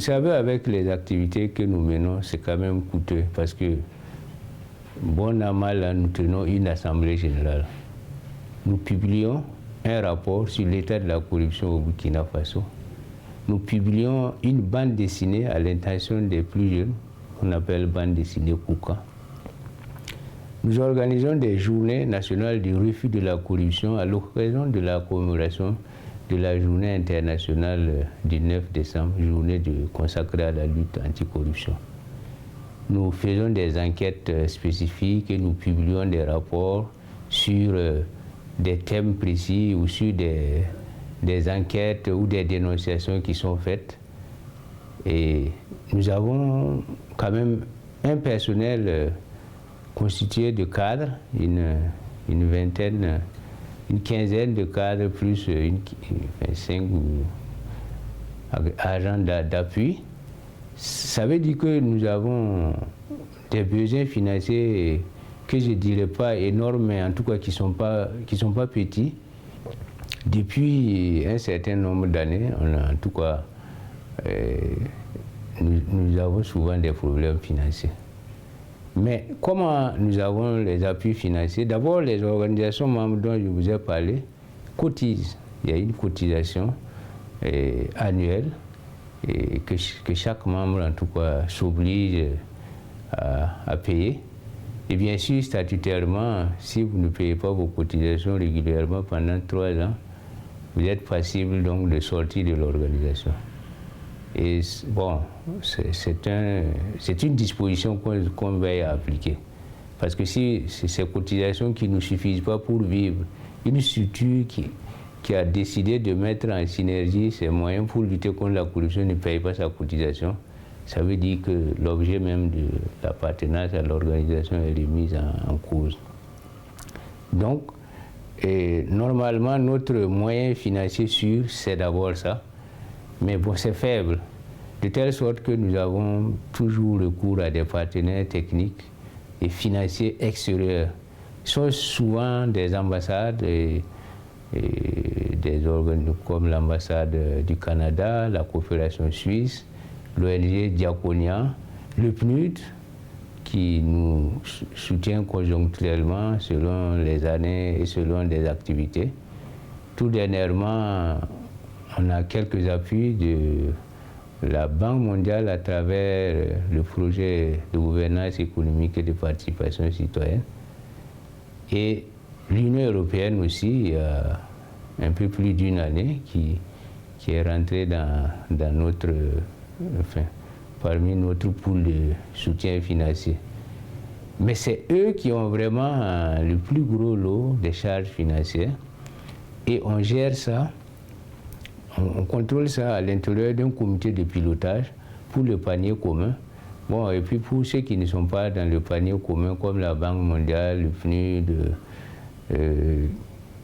savez, avec les activités que nous menons, c'est quand même coûteux parce que, bon à mal, nous tenons une assemblée générale. Nous publions un rapport sur l'état de la corruption au Burkina Faso. Nous publions une bande dessinée à l'intention des plus jeunes, qu'on appelle bande dessinée Kouka. Nous organisons des journées nationales du refus de la corruption à l'occasion de la commémoration de la journée internationale du 9 décembre, journée consacrée à la lutte anticorruption. Nous faisons des enquêtes spécifiques et nous publions des rapports sur des thèmes précis ou sur des enquêtes ou des dénonciations qui sont faites. Et nous avons quand même un personnel constitué de cadres, une vingtaine, une quinzaine de cadres plus 5 agents d'appui. Ça veut dire que nous avons des besoins financiers que je ne dirais pas énormes, mais en tout cas qui ne sont pas petits. Depuis un certain nombre d'années, en tout cas, nous avons souvent des problèmes financiers. Mais comment nous avons les appuis financiers? D'abord, les organisations membres dont je vous ai parlé cotisent. Il y a une cotisation annuelle et que chaque membre, en tout cas, s'oblige à payer. Et bien sûr, statutairement, si vous ne payez pas vos cotisations régulièrement pendant 3 ans, vous êtes passible donc de sortir de l'organisation. Et bon, c'est une disposition qu'on veille à appliquer. Parce que si c'est ces cotisations qui ne nous suffisent pas pour vivre, une structure qui a décidé de mettre en synergie ses moyens pour lutter contre la corruption ne paye pas sa cotisation, ça veut dire que l'objet même de l'appartenance à l'organisation est remis en cause. Donc, normalement, notre moyen financier sûr, c'est d'abord ça. Mais bon, c'est faible, de telle sorte que nous avons toujours recours à des partenaires techniques et financiers extérieurs. Ce sont souvent des ambassades et des organes comme l'ambassade du Canada, la coopération suisse, l'ONG Diaconia, le PNUD, qui nous soutient conjoncturellement selon les années et selon des activités. Tout dernièrement, on a quelques appuis de la Banque mondiale à travers le projet de gouvernance économique et de participation citoyenne. Et l'Union européenne aussi, il y a un peu plus d'une année, qui est rentrée dans notre, parmi notre pool de soutien financier. Mais c'est eux qui ont vraiment le plus gros lot des charges financières. Et on gère ça. On contrôle ça à l'intérieur d'un comité de pilotage pour le panier commun. Bon, et puis pour ceux qui ne sont pas dans le panier commun, comme la Banque mondiale, le PNUD,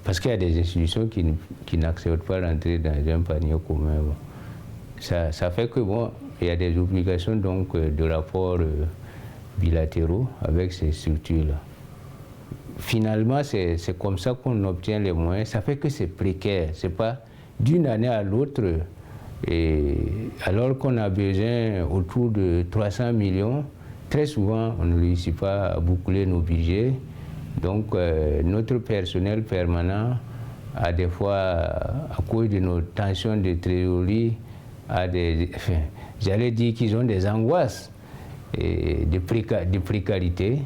parce qu'il y a des institutions qui n'acceptent pas d'entrer dans un panier commun. Bon. Ça fait que, bon, il y a des obligations donc de rapports bilatéraux avec ces structures-là. Finalement, c'est comme ça qu'on obtient les moyens. Ça fait que c'est précaire, c'est pas d'une année à l'autre, alors qu'on a besoin autour de 300 millions, très souvent on ne réussit pas à boucler nos budgets. Donc notre personnel permanent a des fois, à cause de nos tensions de trésorerie, j'allais dire qu'ils ont des angoisses de précarité.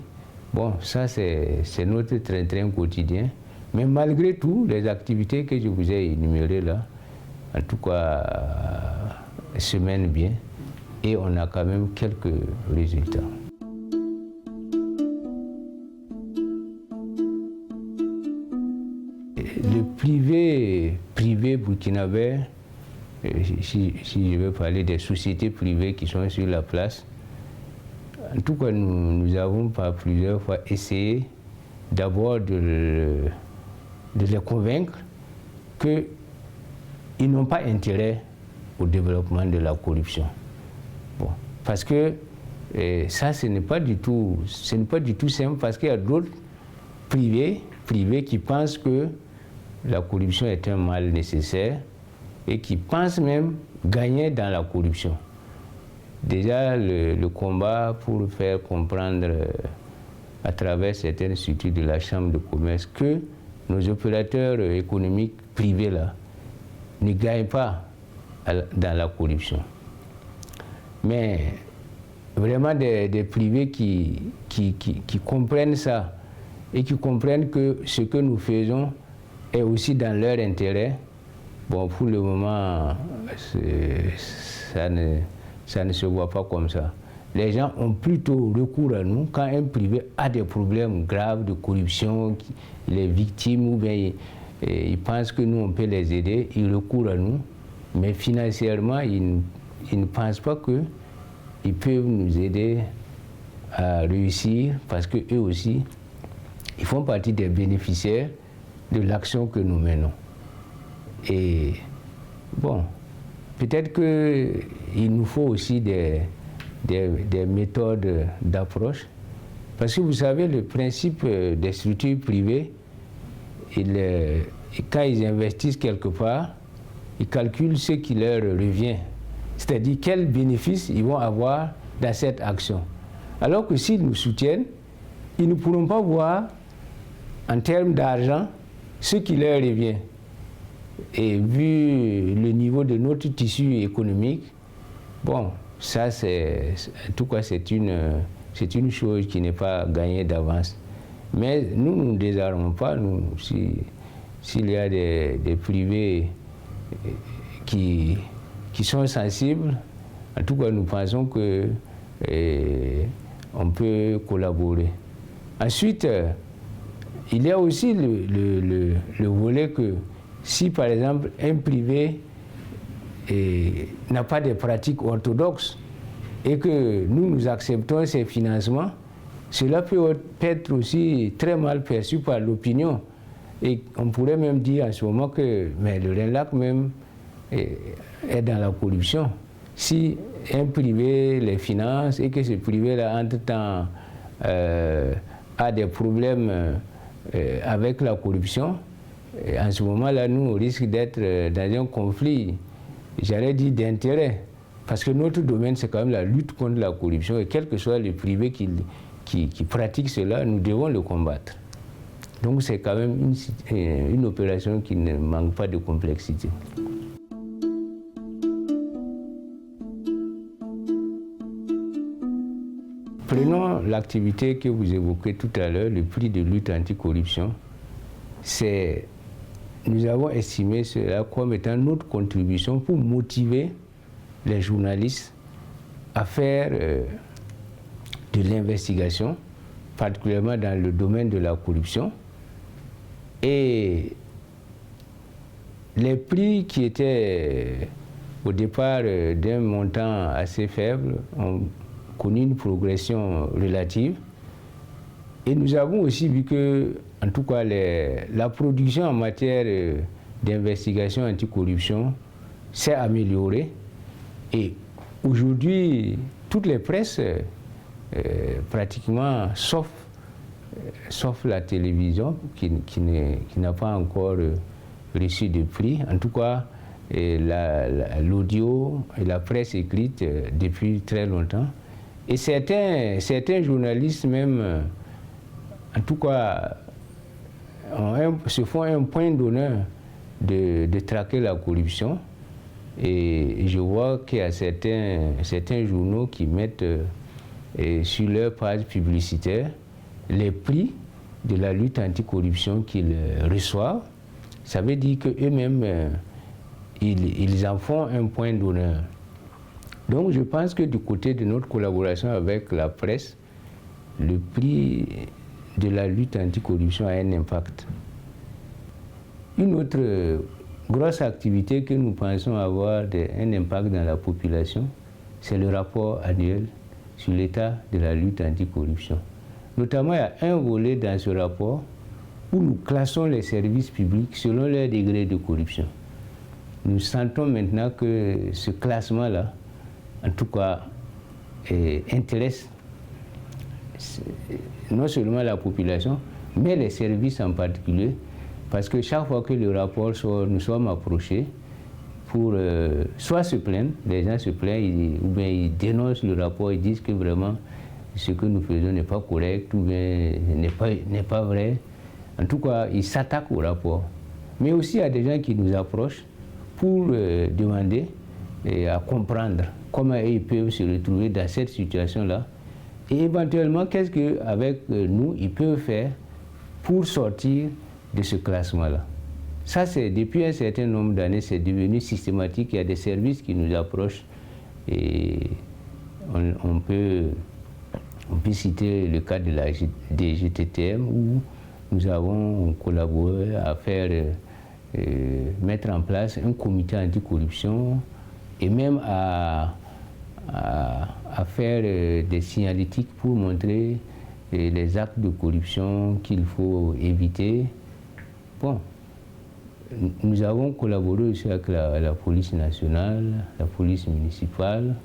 Bon, ça c'est notre train-train quotidien. Mais malgré tout, les activités que je vous ai énumérées là, en tout cas, se mènent bien et on a quand même quelques résultats. Le privé burkinabé, si je veux parler des sociétés privées qui sont sur la place, en tout cas, nous avons par plusieurs fois essayé d'abord de les convaincre qu'ils n'ont pas intérêt au développement de la corruption. Bon, parce que ça, ce n'est pas du tout simple, parce qu'il y a d'autres privés qui pensent que la corruption est un mal nécessaire et qui pensent même gagner dans la corruption. déjà le combat pour faire comprendre à travers certaines structures de la Chambre de commerce que nos opérateurs économiques privés là ne gagnent pas dans la corruption. Mais vraiment des privés qui comprennent ça et qui comprennent que ce que nous faisons est aussi dans leur intérêt. Bon, pour le moment, ça ne se voit pas comme ça. Les gens ont plutôt recours à nous quand un privé a des problèmes graves de corruption, il est victime ou bien ils pensent que nous on peut les aider, ils recourent à nous. Mais financièrement, ils ne pensent pas qu'ils peuvent nous aider à réussir parce qu'eux aussi, ils font partie des bénéficiaires de l'action que nous menons. Et bon, peut-être qu'il nous faut aussi des méthodes d'approche. Parce que vous savez, le principe des structures privées, quand ils investissent quelque part, ils calculent ce qui leur revient. C'est-à-dire quels bénéfices ils vont avoir dans cette action. Alors que s'ils nous soutiennent, ils ne pourront pas voir en termes d'argent ce qui leur revient. Et vu le niveau de notre tissu économique, bon, ça en tout cas c'est une chose qui n'est pas gagnée d'avance. Mais nous ne désarmons pas. S'il y a des privés qui sont sensibles, en tout cas nous pensons que on peut collaborer. Ensuite, il y a aussi le volet que si par exemple un privé n'a pas de pratiques orthodoxes et que nous acceptons ces financements, cela peut être aussi très mal perçu par l'opinion. Et on pourrait même dire en ce moment que mais le RENLAC même est dans la corruption. Si un privé les finance et que ce privé-là, entre-temps, a des problèmes avec la corruption, en ce moment-là, nous, on risque d'être dans un conflit, j'allais dire, d'intérêt. Parce que notre domaine, c'est quand même la lutte contre la corruption. Et quel que soit le privé qui pratique cela, nous devons le combattre. Donc c'est quand même une opération qui ne manque pas de complexité. Prenons l'activité que vous évoquez tout à l'heure, le prix de lutte anticorruption. Nous avons estimé cela comme étant notre contribution pour motiver les journalistes à faire de l'investigation, particulièrement dans le domaine de la corruption. Et les prix qui étaient au départ d'un montant assez faible ont connu une progression relative. Et nous avons aussi vu que, en tout cas, la production en matière d'investigation anticorruption s'est améliorée. Et aujourd'hui, toutes les presses, pratiquement, sauf la télévision, qui n'a pas encore reçu de prix, en tout cas, l'audio et la presse écrite depuis très longtemps. Et certains journalistes même, en tout cas, se font un point d'honneur de traquer la corruption. Et je vois qu'il y a certains journaux qui mettent sur leur page publicitaire les prix de la lutte anticorruption qu'ils reçoivent. Ça veut dire qu'eux-mêmes, ils en font un point d'honneur. Donc je pense que du côté de notre collaboration avec la presse, le prix de la lutte anticorruption a un impact. Une autre grosse activité que nous pensons avoir un impact dans la population, c'est le rapport annuel sur l'état de la lutte anticorruption. Notamment, il y a un volet dans ce rapport où nous classons les services publics selon leur degré de corruption. Nous sentons maintenant que ce classement-là, en tout cas, intéresse non seulement la population, mais les services en particulier, parce que chaque fois que le rapport sort, nous sommes approchés pour soit se plaindre, les gens se plaignent, ou bien ils dénoncent le rapport, ils disent que vraiment ce que nous faisons n'est pas correct, ou bien n'est pas vrai. En tout cas, ils s'attaquent au rapport. Mais aussi, il y a des gens qui nous approchent pour demander et à comprendre comment ils peuvent se retrouver dans cette situation-là. Et éventuellement, qu'est-ce qu'avec nous, ils peuvent faire pour sortir de ce classement-là. Ça, c'est depuis un certain nombre d'années, c'est devenu systématique. Il y a des services qui nous approchent et on peut citer le cas de la DGTTM où nous avons collaboré à faire mettre en place un comité anticorruption et même à faire des signalétiques pour montrer les actes de corruption qu'il faut éviter. Bon, nous avons collaboré aussi avec la police nationale, la police municipale.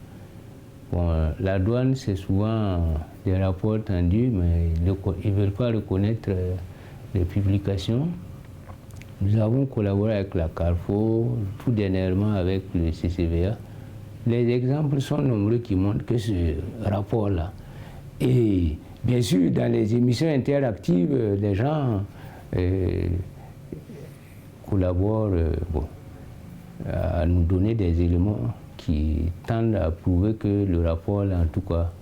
Bon, la douane, c'est souvent des rapports tendus, mais ils ne veulent pas reconnaître les publications. Nous avons collaboré avec la Carrefour, tout dernièrement avec le CCVA. Les exemples sont nombreux qui montrent que ce rapport-là. Et bien sûr, dans les émissions interactives, les gens collaborent à nous donner des éléments qui tendent à prouver que le rapport, là, en tout cas,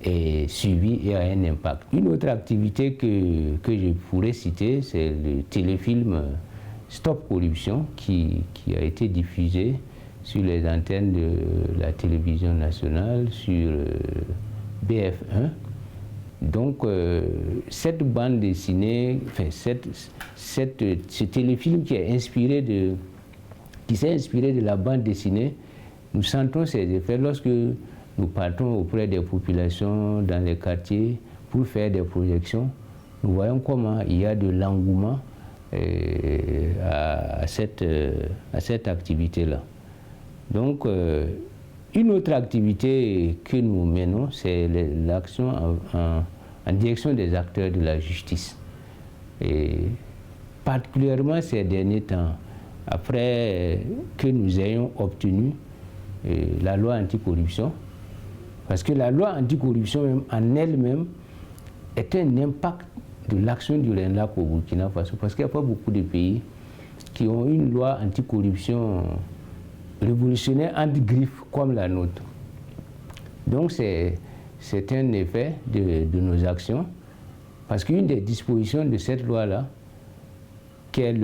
est suivi et a un impact. Une autre activité que je pourrais citer, c'est le téléfilm Stop Corruption qui a été diffusé sur les antennes de la télévision nationale, sur BF1. Donc, cette bande dessinée, enfin, ce téléfilm qui s'est inspiré de la bande dessinée, nous sentons ces effets lorsque nous partons auprès des populations dans les quartiers pour faire des projections. Nous voyons comment il y a de l'engouement à cette activité-là. Donc, une autre activité que nous menons, c'est l'action en direction des acteurs de la justice. Et particulièrement ces derniers temps, après que nous ayons obtenu la loi anticorruption, parce que la loi anticorruption même, en elle-même est un impact de l'action du RENLAC au Burkina Faso, parce qu'il n'y a pas beaucoup de pays qui ont une loi anticorruption révolutionnaire entre griffes comme la nôtre. Donc c'est un effet de nos actions, parce qu'une des dispositions de cette loi-là, qui est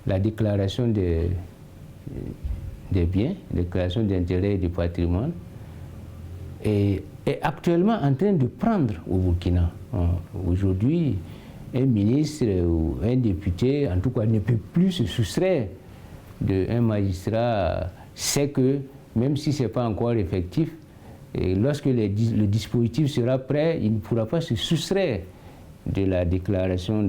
la déclaration des biens, déclaration d'intérêt et de patrimoine, est actuellement en train de prendre au Burkina. Aujourd'hui, un ministre ou un député, en tout cas, ne peut plus se soustraire d'un magistrat, sait que, même si ce n'est pas encore effectif, et lorsque le dispositif sera prêt, il ne pourra pas se soustraire de la déclaration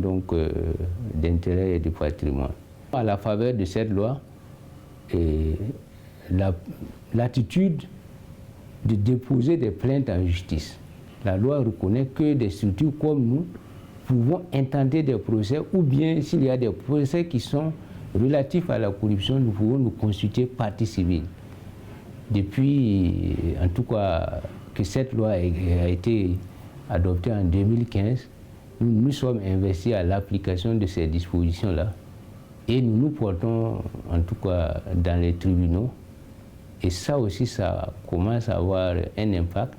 d'intérêt et de patrimoine. À la faveur de cette loi, l'attitude de déposer des plaintes en justice. La loi reconnaît que des structures comme nous pouvons intenter des procès, ou bien s'il y a des procès qui sont relatifs à la corruption, nous pouvons nous constituer partie civile. Depuis, en tout cas, que cette loi a été adoptée en 2015, nous nous sommes investis à l'application de ces dispositions-là et nous nous portons, en tout cas, dans les tribunaux. Et ça aussi, ça commence à avoir un impact,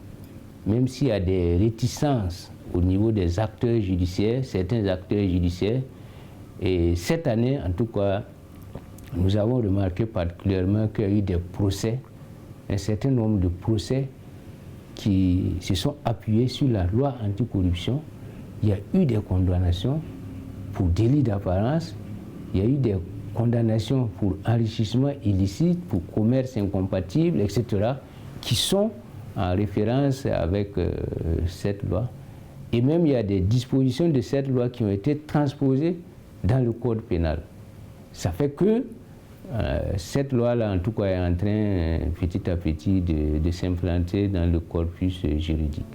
même s'il y a des réticences au niveau des acteurs judiciaires, certains acteurs judiciaires. Et cette année, en tout cas, nous avons remarqué particulièrement qu'il y a eu des procès, un certain nombre de procès qui se sont appuyés sur la loi anticorruption. Il y a eu des condamnations pour délit d'apparence, il y a eu des condamnations pour enrichissement illicite, pour commerce incompatible, etc., qui sont en référence avec cette loi. Et même il y a des dispositions de cette loi qui ont été transposées dans le code pénal. Ça fait que cette loi-là, en tout cas, est en train petit à petit de s'implanter dans le corpus juridique.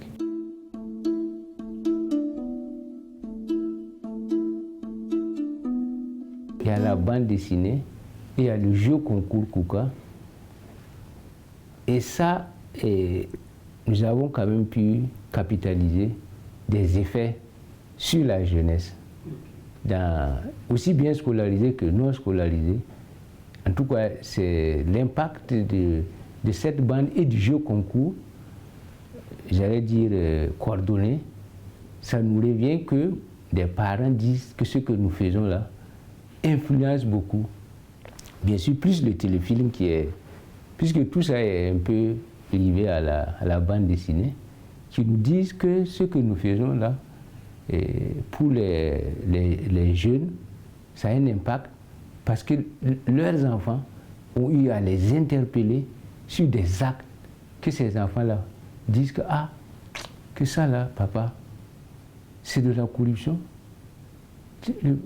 Il y a la bande dessinée il y a le jeu concours KUKA. Et ça, nous avons quand même pu capitaliser des effets sur la jeunesse, aussi bien scolarisée que non scolarisée. En tout cas, c'est l'impact de cette bande et du jeu concours, j'allais dire coordonné. Ça nous revient que des parents disent que ce que nous faisons là influence beaucoup. Bien sûr, plus le téléfilm puisque tout ça est un peu lié à la bande dessinée, qui nous disent que ce que nous faisons là, pour les jeunes, ça a un impact parce que leurs enfants ont eu à les interpeller sur des actes que ces enfants-là disent que, que ça là, papa, c'est de la corruption.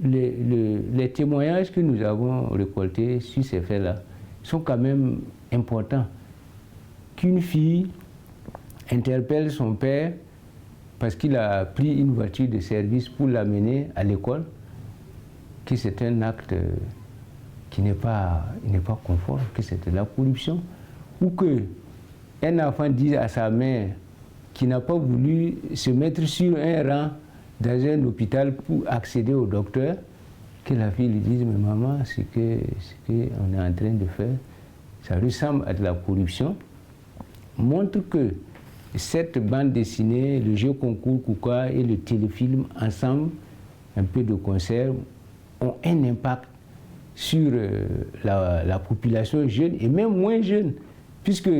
Les témoignages que nous avons récoltés sur ces faits-là sont quand même importants. Qu'une fille interpelle son père parce qu'il a pris une voiture de service pour l'amener à l'école, que c'est un acte qui n'est pas conforme, que c'est de la corruption, ou qu'un enfant dise à sa mère qui n'a pas voulu se mettre sur un rang dans un hôpital pour accéder au docteur, que la fille lui dise, mais maman, ce qu'on est en train de faire, ça ressemble à de la corruption, montre que cette bande dessinée, le jeu concours KUKA et le téléfilm ensemble, un peu de concert, ont un impact sur la population jeune et même moins jeune, puisque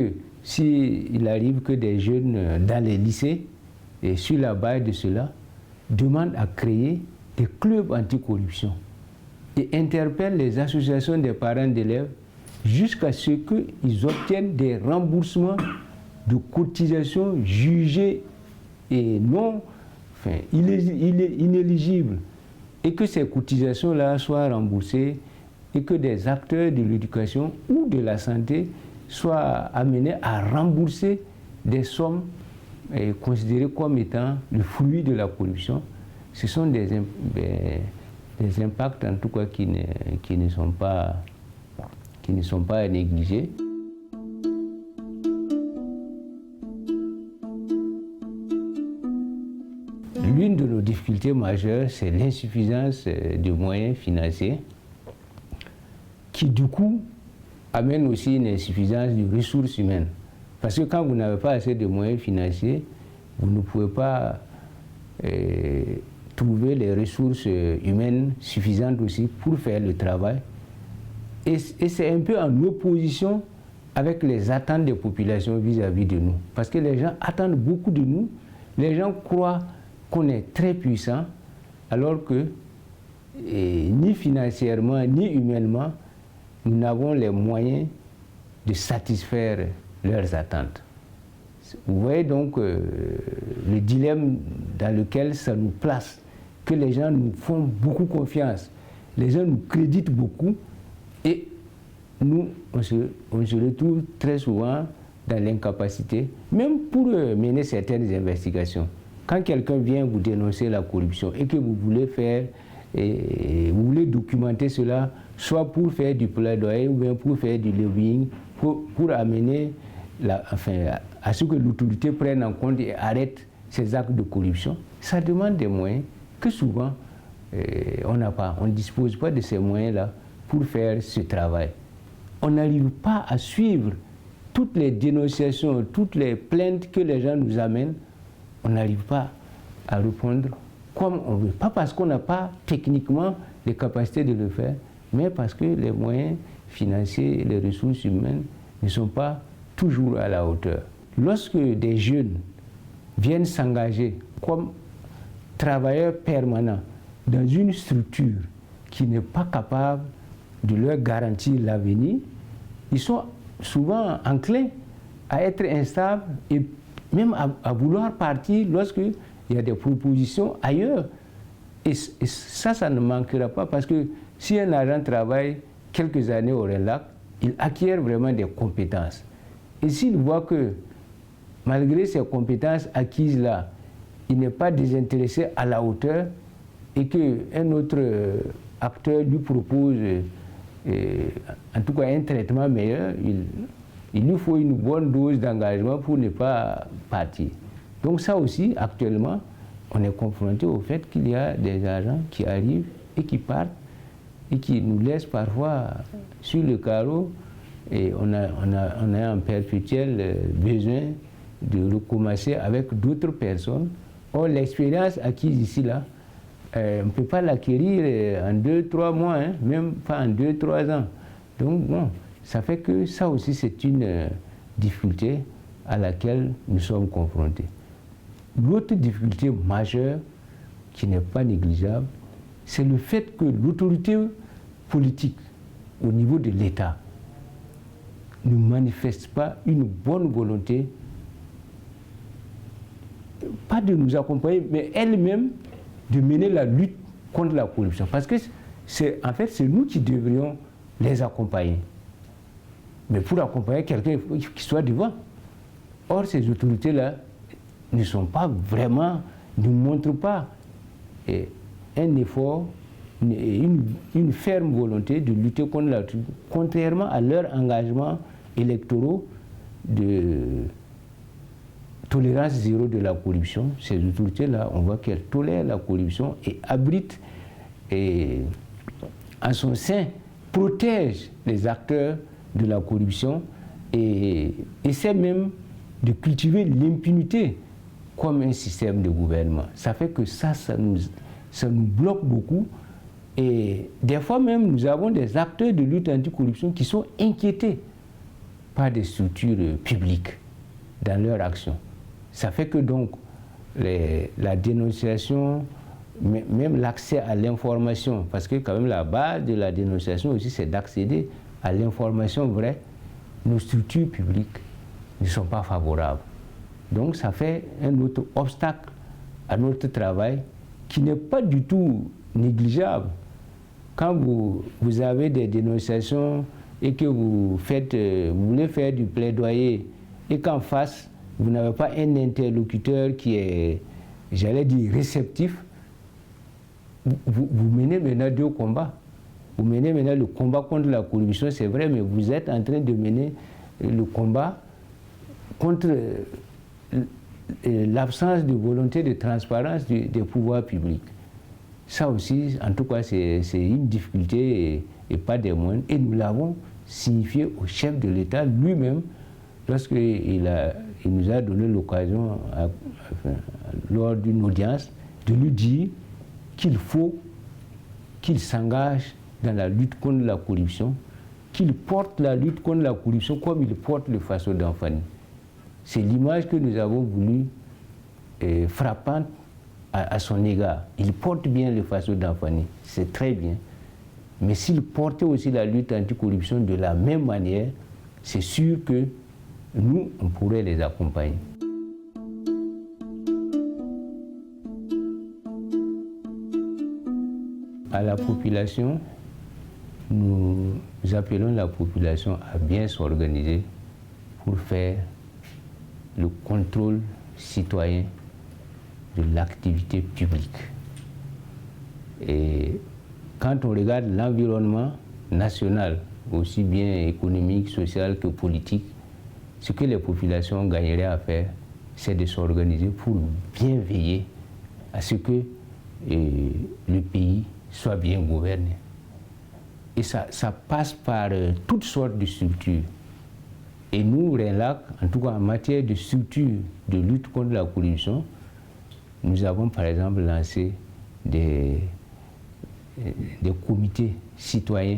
s'il arrive que des jeunes dans les lycées, et sur la base de cela, demandent à créer des clubs anticorruption et interpellent les associations des parents d'élèves jusqu'à ce qu'ils obtiennent des remboursements de cotisations jugées et inéligibles, et que ces cotisations-là soient remboursées et que des acteurs de l'éducation ou de la santé soient amenés à rembourser des sommes considérées comme étant le fruit de la corruption. Ce sont des impacts en tout cas qui ne sont pas à négliger. L'une de nos difficultés majeures, c'est l'insuffisance de moyens financiers qui, du coup, amène aussi une insuffisance de ressources humaines. Parce que quand vous n'avez pas assez de moyens financiers, vous ne pouvez pas trouver les ressources humaines suffisantes aussi pour faire le travail. Et c'est un peu en opposition avec les attentes des populations vis-à-vis de nous. Parce que les gens attendent beaucoup de nous. Les gens croient qu'on est très puissant, alors que ni financièrement, ni humainement, nous n'avons les moyens de satisfaire leurs attentes. Vous voyez donc le dilemme dans lequel ça nous place, que les gens nous font beaucoup confiance, les gens nous créditent beaucoup, et nous, on se retrouve très souvent dans l'incapacité, même pour mener certaines investigations. Quand quelqu'un vient vous dénoncer la corruption et que vous voulez vous voulez documenter cela, soit pour faire du plaidoyer ou bien pour faire du lobbying, pour amener à ce que l'autorité prenne en compte et arrête ces actes de corruption, ça demande des moyens que souvent on n'a pas. On ne dispose pas de ces moyens-là pour faire ce travail. On n'arrive pas à suivre toutes les dénonciations, toutes les plaintes que les gens nous amènent. On n'arrive pas à répondre comme on veut. Pas parce qu'on n'a pas techniquement les capacités de le faire, mais parce que les moyens financiers et les ressources humaines ne sont pas toujours à la hauteur. Lorsque des jeunes viennent s'engager comme travailleurs permanents dans une structure qui n'est pas capable de leur garantir l'avenir, ils sont souvent enclins à être instables et même à vouloir partir lorsqu'il y a des propositions ailleurs. Et ça ne manquera pas, parce que si un agent travaille quelques années au RENLAC, il acquiert vraiment des compétences. Et s'il voit que, malgré ces compétences acquises-là, il n'est pas désintéressé à la hauteur, et qu'un autre acteur lui propose en tout cas un traitement meilleur, il nous faut une bonne dose d'engagement pour ne pas partir. Donc ça aussi, actuellement, on est confronté au fait qu'il y a des agents qui arrivent et qui partent et qui nous laissent parfois sur le carreau, et on a un perpétuel besoin de recommencer avec d'autres personnes. Or, l'expérience acquise ici, là, on ne peut pas l'acquérir en 2-3 mois, hein, même pas en 2-3 ans. Donc, bon, ça fait que ça aussi, c'est une difficulté à laquelle nous sommes confrontés. L'autre difficulté majeure, qui n'est pas négligeable, c'est le fait que l'autorité politique au niveau de l'État ne manifeste pas une bonne volonté, pas de nous accompagner, mais elle-même de mener la lutte contre la corruption. Parce que en fait, c'est nous qui devrions les accompagner. Mais pour accompagner quelqu'un, il faut qu'il soit devant. Or, ces autorités-là ne sont pas vraiment, ne montrent pas un effort, une ferme volonté de lutter contre la corruption, contrairement à leur engagement électoraux de tolérance zéro de la corruption. Ces autorités-là, on voit qu'elles tolèrent la corruption et abritent en son sein, protègent les acteurs de la corruption et essaient même de cultiver l'impunité comme un système de gouvernement. Ça fait que ça nous bloque beaucoup. Et des fois même, nous avons des acteurs de lutte anticorruption qui sont inquiétés par des structures publiques dans leur action. Ça fait que donc la dénonciation, même l'accès à l'information, parce que quand même la base de la dénonciation aussi, c'est d'accéder à l'information vraie, nos structures publiques ne sont pas favorables. Donc ça fait un autre obstacle à notre travail qui n'est pas du tout négligeable. Quand vous avez des dénonciations et que vous voulez faire du plaidoyer et qu'en face, vous n'avez pas un interlocuteur qui est, j'allais dire, réceptif, vous menez maintenant deux combats. Vous menez maintenant le combat contre la corruption, c'est vrai, mais vous êtes en train de mener le combat contre l'absence de volonté de transparence des pouvoirs publics. Ça aussi, en tout cas, c'est une difficulté et pas des moindres. Et nous l'avons signifié au chef de l'État lui-même lorsqu'il nous a donné l'occasion, lors d'une audience, de lui dire qu'il faut qu'il s'engage dans la lutte contre la corruption, qu'il porte la lutte contre la corruption comme il porte le Faso d'Anfani. C'est l'image que nous avons voulu frappante à son égard. Il porte bien le Faso d'Anfani, c'est très bien. Mais s'il portait aussi la lutte anticorruption de la même manière, c'est sûr que nous, on pourrait les accompagner. À la population, nous appelons la population à bien s'organiser pour faire le contrôle citoyen de l'activité publique. Et quand on regarde l'environnement national, aussi bien économique, social que politique, ce que les populations gagneraient à faire, c'est de s'organiser pour bien veiller à ce que le pays soit bien gouverné. Et ça passe par toutes sortes de structures. Et nous, RENLAC, en tout cas en matière de structure de lutte contre la corruption, nous avons par exemple lancé des comités citoyens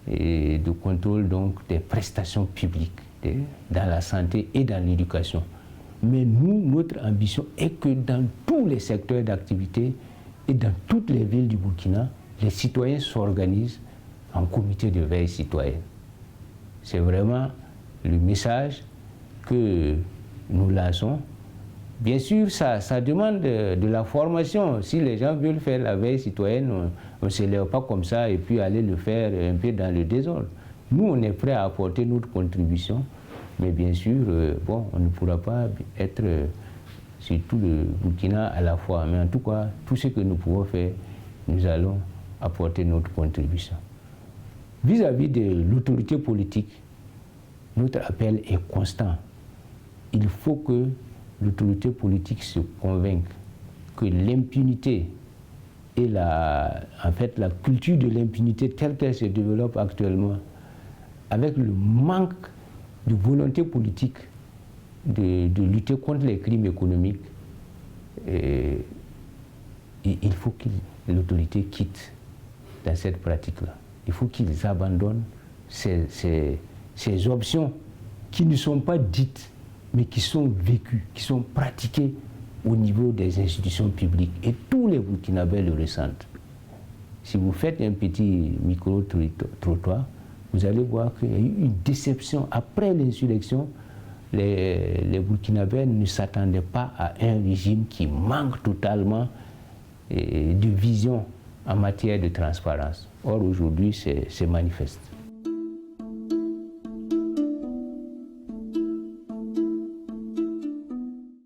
de contrôle donc des prestations publiques dans la santé et dans l'éducation. Mais nous, notre ambition est que dans tous les secteurs d'activité et dans toutes les villes du Burkina, les citoyens s'organisent en comité de veille citoyenne. C'est vraiment le message que nous lançons. Bien sûr, ça demande de la formation. Si les gens veulent faire la veille citoyenne, on ne se lève pas comme ça et puis aller le faire un peu dans le désordre. Nous, on est prêt à apporter notre contribution, mais bien sûr, bon, on ne pourra pas être sur tout le Burkina à la fois. Mais en tout cas, tout ce que nous pouvons faire, nous allons apporter notre contribution. vis-à-vis de l'autorité politique, notre appel est constant. Il faut que l'autorité politique se convainque que l'impunité et la culture de l'impunité telle qu'elle se développe actuellement, avec le manque de volonté politique de lutter contre les crimes économiques, il faut que l'autorité quitte dans cette pratique-là. Il faut qu'ils abandonnent ces options qui ne sont pas dites, mais qui sont vécues, qui sont pratiquées au niveau des institutions publiques. Et tous les Burkinabés le ressentent. Si vous faites un petit micro-trottoir, vous allez voir qu'il y a eu une déception. Après l'insurrection, les Burkinabés ne s'attendaient pas à un régime qui manque totalement de vision en matière de transparence. Or, aujourd'hui, c'est manifeste.